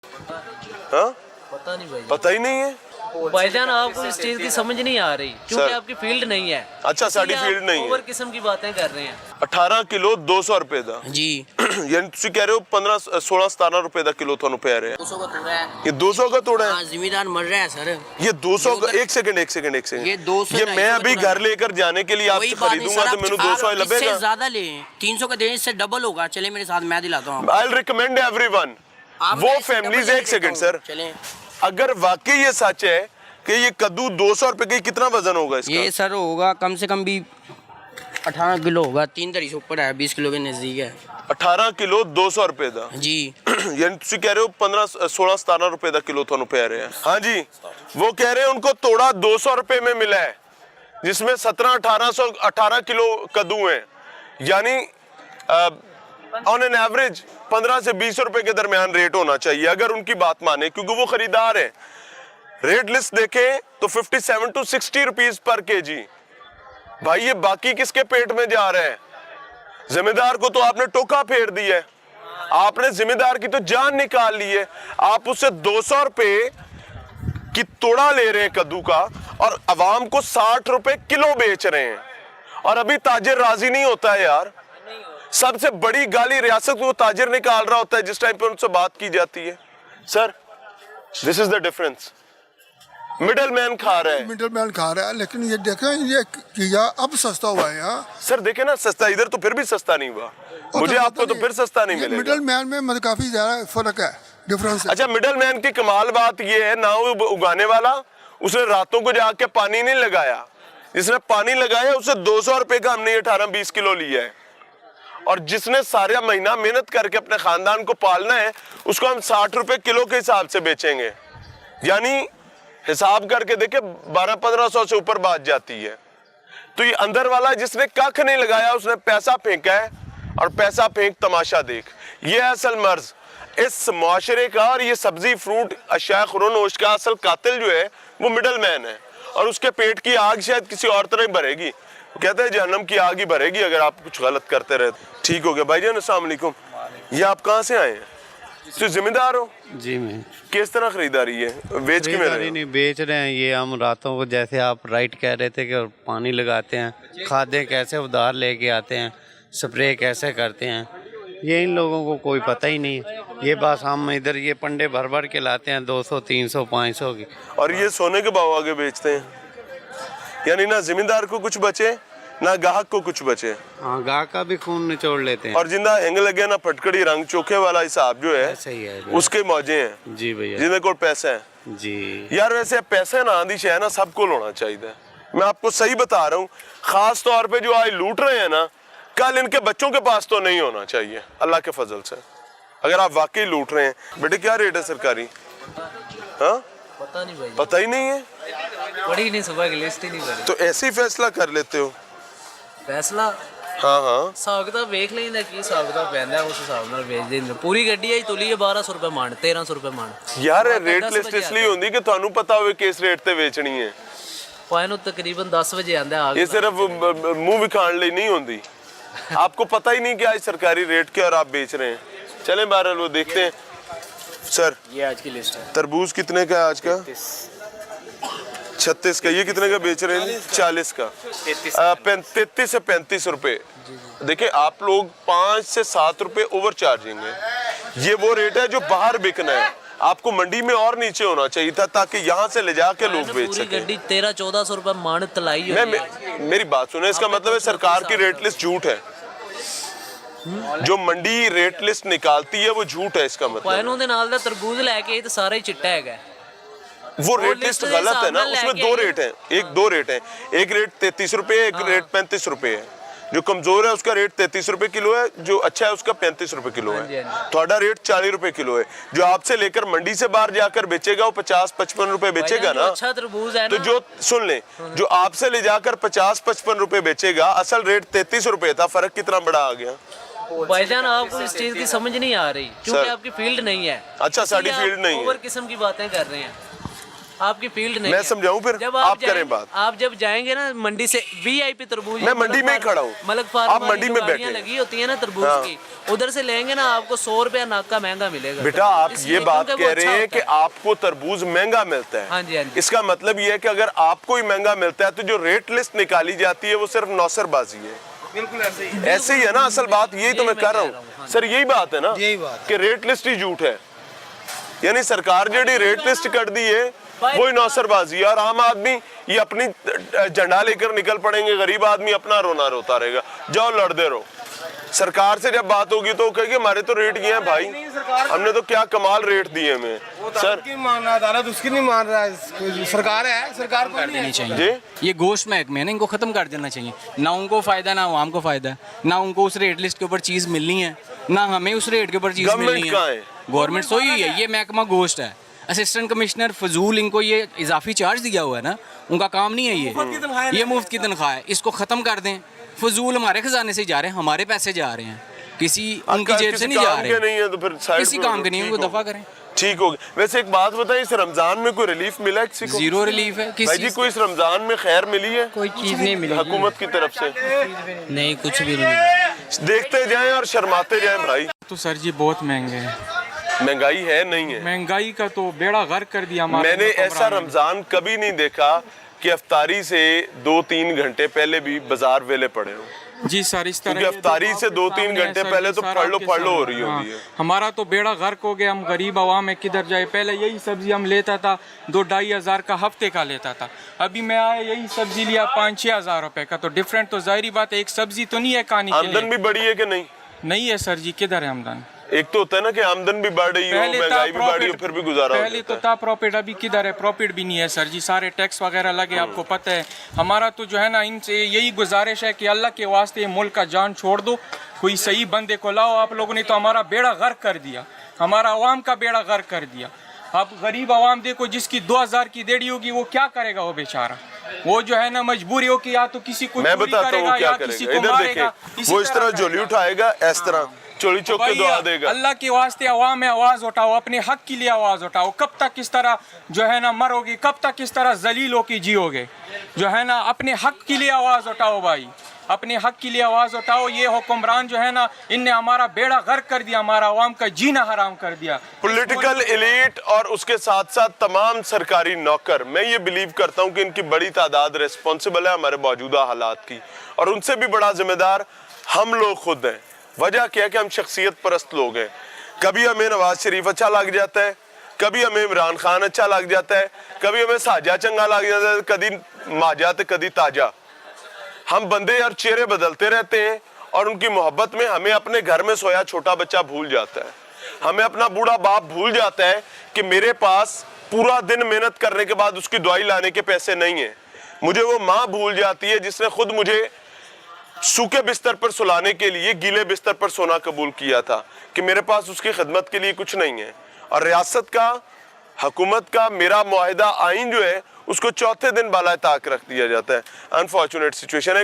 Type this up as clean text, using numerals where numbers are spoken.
हाँ पता नहीं भाई, पता ही नहीं है भाईजान आपको इस चीज की समझ नहीं आ रही क्योंकि आपकी फील्ड नहीं है। अच्छा साड़ी फील्ड नहीं है। ओवर किस्म की बातें कर रहे हैं। 18 किलो 200 रुपए ਦਾ जी यानी ਤੁਸੀਂ कह रहे हो 15 16 17 रुपए ਦਾ किलो ਤੁਹਾਨੂੰ ਪੈ ਰਿਹਾ 200 का तोड़ा है। ये 200 का तोड़ा है। हाँ, जिम्मेदार मर रहा है सर। ये 200 का एक सेकंड ये 200 ये मैं अभी घर लेकर जाने के लिए आपसे खरीदूंगा तो मैंने 200 लगेगा। ज्यादा ले 300 का देने से डबल होगा। चले मेरे साथ, मैं दिलाता हूँ। आई रिकमेंड एवरीवन वो फैमिलीज। एक सेकंड सर, चले अगर वाकई ये सच है कि ये कद्दू 200 रुपए की, कितना वजन होगा इसका? ये सर होगा कम से कम भी 18 किलो होगा। 3 दरी से ऊपर है, 20 किलो के नजदीक है। 18 किलो 200 रुपए ਦਾ जी यानी ਤੁਸੀਂ कह रहे हो 15 16 17 रुपए ਦਾ किलो ਤੁਹਾਨੂੰ पै रहे हैं। हाँ जी, वो कह रहे हैं उनको तोड़ा 200 रुपए में मिला है जिसमें 18 किलो कद्दू हैं, यानी ऑन एन एवरेज 15 से 20 रुपए के दरमियान रेट होना चाहिए अगर उनकी बात माने, क्योंकि वो खरीदार है। रेट लिस्ट देखें तो 57 to 60 रुपीज पर केजी। भाई ये बाकी किसके पेट में जा रहे हैं? जिम्मेदार को तो आपने टोका फेर दिया है, आपने जिम्मेदार की तो जान निकाल ली है। आप उससे 200 रुपए की तोड़ा ले रहे हैं कद्दू का और अवाम को 60 रुपए किलो बेच रहे हैं, और अभी ताजिर राजी नहीं होता है यार। सबसे बड़ी गाली रियासत को ताजिर निकाल रहा होता है जिस टाइम पे उनसे बात की जाती है। Sir this is the difference. Middle man खा रहा है, मिडल मैन खा रहा है, लेकिन ये देखें ये किया अब सस्ता हुआ है यहाँ। सर देखे ना, सस्ता इधर तो फिर भी सस्ता नहीं हुआ, मुझे आपको तो फिर सस्ता नहीं मिलेगा। मिडल मैन में मतलब काफी ज्यादा फर्क है, डिफरेंस है। अच्छा, मिडल मैन की कमाल बात ये है ना, वो उगाने वाला उसने रातों को जाके पानी नहीं लगाया, जिसने पानी लगाया उसे 200 रुपए का हमने 18-20 किलो लिया है, और जिसने सारा महीना मेहनत करके अपने खानदान को पालना है उसको हम 60 रुपए किलो के हिसाब से बेचेंगे। यानी हिसाब करके देखे 1200-1500 से ऊपर बात जाती है। तो ये अंदर वाला जिसने कख नहीं लगाया उसने पैसा फेंका है, और पैसा फेंक तमाशा देख। ये असल मर्ज इस मुआशरे का, और ये सब्जी फ्रूट अशिया खुरोनोश का असल कातिल जो है वो मिडल मैन है, और उसके पेट की आग शायद किसी और तरह ही भरेगी। वो कहते हैं जहन्नम की आग ही भरेगी अगर आप कुछ गलत करते रहे। ठीक हो गया भाईजान, अस्सलाम वालेकुम। ये आप कहाँ से आए हैं? तो जिम्मेदार हो जी। मैं किस तरह खरीदारी है? बेच के मेरे नहीं बेच रहे हैं। ये हम रातों को, जैसे आप राइट कह रहे थे कि पानी लगाते हैं, खादें कैसे उधार लेके आते हैं, स्प्रे कैसे करते हैं, ये इन लोगों को कोई पता ही नहीं है। ये बस हम इधर ये पंडे भर भर के लाते हैं 200 300 500 की, और ये सोने के भाव आगे बेचते हैं। यानी ना जिम्मेदार को कुछ बचे ना ग्राहक को कुछ बचे। हाँ, गाह का भी खून निचोड़ लेते हैं। और जिंदा हेंग लगे ना फटकड़ी रंग चोखे वाला हिसाब जो है सही है उसके मौजे हैं जी भैया, जिन्हें को पैसा है जी। यार वैसे पैसे ना आंधी है ना, सबको होना चाहिए। मैं आपको सही बता रहा हूँ, खास तौर पे जो आज लूट रहे हैं ना, कल इनके बच्चों के पास तो नहीं होना चाहिए अल्लाह के फजल से। अगर आप वाकई लूट रहे हैं। बेटे क्या रेट है सरकारी? हाँ पता नहीं भाई, पता ही नहीं है, बड़ी नहीं, सुबह की लिस्ट ही नहीं बनी। तो ऐसे ही फैसला कर लेते हो? फैसला हाँ ਹਿਸਾਬ ਕਿਤਾਬ ਵੇਖ ਲੈਂਦਾ ਕੀ ਹਿਸਾਬ ਕਿਤਾਬ ਪੈਂਦਾ, ਉਸ ਹਿਸਾਬ ਨਾਲ ਵੇਚ ਦਿੰਦੇ। ਪੂਰੀ ਗੱਡੀ ਆਈ ਤੁਲੀ 1200 ਰੁਪਏ ਮਣ, 1300 ਰੁਪਏ ਮਣ। ਯਾਰ ਰੇਟ ਲਿਸਟ ਇਸ ਲਈ ਹੁੰਦੀ ਕਿ ਤੁਹਾਨੂੰ ਪਤਾ ਹੋਵੇ ਕਿਸ ਰੇਟ ਤੇ ਵੇਚਣੀ ਹੈ। ਪਾਇ ਨੂੰ ਤਕਰੀਬਨ 10 ਵਜੇ ਆਂਦਾ ਆ। ये सिर्फ मुंह विखाण ਲਈ नहीं होती, आपको पता ही नहीं कि आज सरकारी रेट के और आप बेच रहे हैं। चलें बहरहाल वो देखते हैं। सर ये आज की लिस्ट है। तरबूज कितने का है आज का? 36 का। ये कितने का बेच रहे हैं? 40 का। 33 से 35 रुपए। देखिए आप लोग 5 से 7 रुपए ओवर चार्जिंग है। ये वो रेट है जो बाहर बिकना है, आपको मंडी में और नीचे होना चाहिए था ताकि यहाँ से ले जाके लोग बेच सकें। गड्डी 1300-1400 रुपए मण तलाई हुई है। मेरी बात सुने, इसका मतलब है सरकार की रेट लिस्ट झूठ है। जो मंडी रेट लिस्ट निकालती है वो झूठ है, इसका मतलब। ਪਾਇਨੋਂ ਦੇ ਨਾਲ ਦਾ ਤਰਬੂਜ ਲੈ ਕੇ ਇਹ ਤਾਂ ਸਾਰਾ ਹੀ ਚਿੱਟਾ ਹੈਗਾ। वो रेट लिस्ट गलत है ना, उसमें 2 रेट हैं। दो रेट हैं, एक रेट 33 रुपए, एक रेट 35 रुपए है। जो कमजोर है उसका रेट 33 रुपए किलो है, जो अच्छा है उसका 35 रुपए किलो है। थोड़ा रेट 40 रुपए किलो है। जो आपसे लेकर मंडी से बाहर जाकर बेचेगा वो 50-55 रुपए बेचेगा ना। अच्छा तरबूज है तो ना, जो सुन ले, जो आपसे ले जाकर 50-55 रुपए बेचेगा, असल रेट 33 रुपए था। फर्क कितना बड़ा आ गया? भाईजान आपको इस चीज की समझ नहीं आ रही क्योंकि आपकी फील्ड नहीं है। अच्छा साड़ी फील्ड नहीं है। ओवर किस्म की बातें कर रहे हैं। आपकी फील्ड नहीं मैं है। समझाऊं फिर? जब आप जाएंगे- करें बात। आप जब जाएंगे ना मंडी से VIP तरबूज, मैं मंडी में ही खड़ा हूं। मलक फार्म आप मंडी में गाड़ियां बैठे हैं। लगी होती है ना तरबूज हाँ। की, उधर से लेंगे ना आपको 100 रुपया नाक का महंगा मिलेगा। बेटा आप इसलिए ये बात क्योंकि कह वो रहे अच्छा हैं होता कि है। आपको तरबूज महंगा मिलता है। हाँ जी, हाँ जी। इसका मतलब ये है कि अगर आपको ही महंगा मिलता है तो जो रेट लिस्ट निकाली जाती है वो सिर्फ नौसरबाजी है। बिल्कुल ऐसे ही ऐसे ही है ना, असल बात यही तो मैं मैं कर रहा कह रहा हूँ, हूँ हाँ। सर, यही बात है ना यही बात कि रेट लिस्ट ही झूठ है। यानी सरकार जेडी रेट लिस्ट कर दी है वही नौसरबाजी है, और आम आदमी ये अपनी झंडा लेकर निकल पड़ेंगे, गरीब आदमी अपना रोना रोता रहेगा। जाओ लड़ते रहो। सरकार से जब बात होगी तो कहेगी हमारे तो रेट ये हैं भाई, हमने तो क्या कमाल रेट दिए हमें। सर की मान रहा अदालत उसकी नहीं मान रहा है, सरकार है, सरकार को नहीं है। चाहिए जी ये गोश्त महकमे है ना, इनको खत्म कर देना चाहिए। ना उनको फायदा ना आवाम को फायदा, ना उनको उस रेट लिस्ट के ऊपर चीज मिलनी है, ना हमें उस रेट के ऊपर चीज गवर्नमेंट मिलनी कहाँ है। है? गवर्नमेंट तो ही है, ये महकमा गोश्त है। असिस्टेंट कमिश्नर फजूल इनको ये इजाफी चार्ज दिया हुआ है ना, उनका काम नहीं है ये मुफ्त की तनख्वाह है, इसको खत्म कर दें। फजूल हमारे खजाने से जा रहे हैं, हमारे पैसे जा रहे हैं, किसी उनकी जेब से नहीं जा रहे। नहीं है तो फिर साइड किसी पे काम के नहीं, ठीक उनको हो दफा गया। करें। ठीक हो गया। वैसे एक बात बताइए, इस रमजान में कोई रिलीफ मिला है किसी को? जीरो रिलीफ है भाई किसी जी, कोई इस रमजान में खैर मिली है कोई चीज नहीं मिली हुकूमत की तरफ से? नहीं, कुछ भी नहीं। देखते जाएं और शर्माते जाएं भाई। तो सर जी बहुत महंगे हैं, महंगाई है नहीं है? महंगाई का तो बेड़ा गर्क कर दिया हमारे मैंने ऐसा हुक्मरानों ने। रमजान कभी नहीं देखा कि अफ्तारी से 2-3 घंटे पहले भी बाजार वेले पड़े हो। जी सर, इस तरह क्योंकि ये अफ्तारी जो से आपके 2-3 सामने है घंटे सर, पहले ये तो सारा फड़ लो आपके फड़ लो हो सामने। रही हाँ, होती है। हमारा तो बेड़ा गर्क हो गया, हम गरीब आवाम में किधर जाए। पहले यही सब्जी हम लेता था 2-2.5 हज़ार का हफ्ते का लेता था, अभी मैं आया यही सब्जी लिया 5-6 हज़ार रुपए का, तो डिफरेंट तो जाहिर बात है, एक सब्जी तो नहीं है कहानी के आमदन लिए। भी बढ़ी है कि नहीं? नहीं है सर जी, किधर है आमदन? एक तो होता है ना कि आमदन भी बढ़ रही हो, पहले था महंगाई भी बढ़ रही हो, प्रॉफिट, फिर भी गुजारा हो पहले तो जाता है। था प्रॉफिट, अभी किधर है प्रॉफिट भी नहीं है सर जी, सारे टैक्स वगैरह लगे, आपको पता है। हमारा तो जो है ना, इनसे यही गुजारिश है कि अल्लाह के वास्ते मुल्क का जान छोड़ दो, कोई सही बंदे को लाओ। आप लोगों ने तो हमारा बेड़ा गर्क कर दिया, हमारा अवाम का बेड़ा गर्क कर दिया। अब गरीब आवाम देखो, जिसकी 2000 की देड़ी होगी वो क्या करेगा? वो बेचारा, वो जो है ना मजबूरी हो कि या तो किसी को मैं चोरी बताता हूँ करेगा क्या या किसी करेगा। को इधर मारेगा। देखें, वो इस तरह झोली उठाएगा, इस तरह चोली चौक के दुआ देगा। अल्लाह के वास्ते अवाम में आवाज उठाओ, अपने हक के लिए आवाज उठाओ। कब तक इस तरह जो है ना मरोगे, कब तक इस तरह जलील होके जियोगे? जो है ना, अपने हक के लिए आवाज उठाओ भाई, अपने हक के लिए आवाज उठाओ। ये हुक्मरान जो है ना, इनने हमारा बेड़ा गर्क कर दिया, हमारा अवाम का जीना हराम कर दिया। पॉलिटिकल एलीट और उसके साथ साथ तमाम सरकारी नौकर, मैं ये बिलीव करता हूँ कि इनकी बड़ी तादाद रिस्पॉन्सिबल है हमारे मौजूदा हालात की, और उनसे भी बड़ा जिम्मेदार हम लोग खुद हैं। वजह क्या है कि हम शख्सियत परस्त लोग हैं। कभी हमें नवाज शरीफ अच्छा लग जाता है, कभी हमें इमरान खान अच्छा लग जाता है, कभी हमें साजा चंगा लग जाता है, कभी माजा तो कभी ताजा। हम बंदे और चेहरे बदलते रहते हैं, और उनकी मोहब्बत में हमें अपने घर में सोया छोटा बच्चा भूल जाता है, हमें अपना बूढ़ा बाप भूल जाता है कि मेरे पास पूरा दिन मेहनत करने के बाद उसकी दवाई लाने के पैसे नहीं है। मुझे वो माँ भूल जाती है जिसने खुद मुझे सूखे बिस्तर पर सुलाने के लिए गीले बिस्तर पर सोना कबूल किया था, कि मेरे पास उसकी खिदमत के लिए कुछ नहीं है। और रियासत का, हुकूमत का मेरा मुआहिदा आइन जो है उसको चौथे दिन बाला ताक रख दिया जाता है। अनफॉर्चुनेट सिचुएशन है।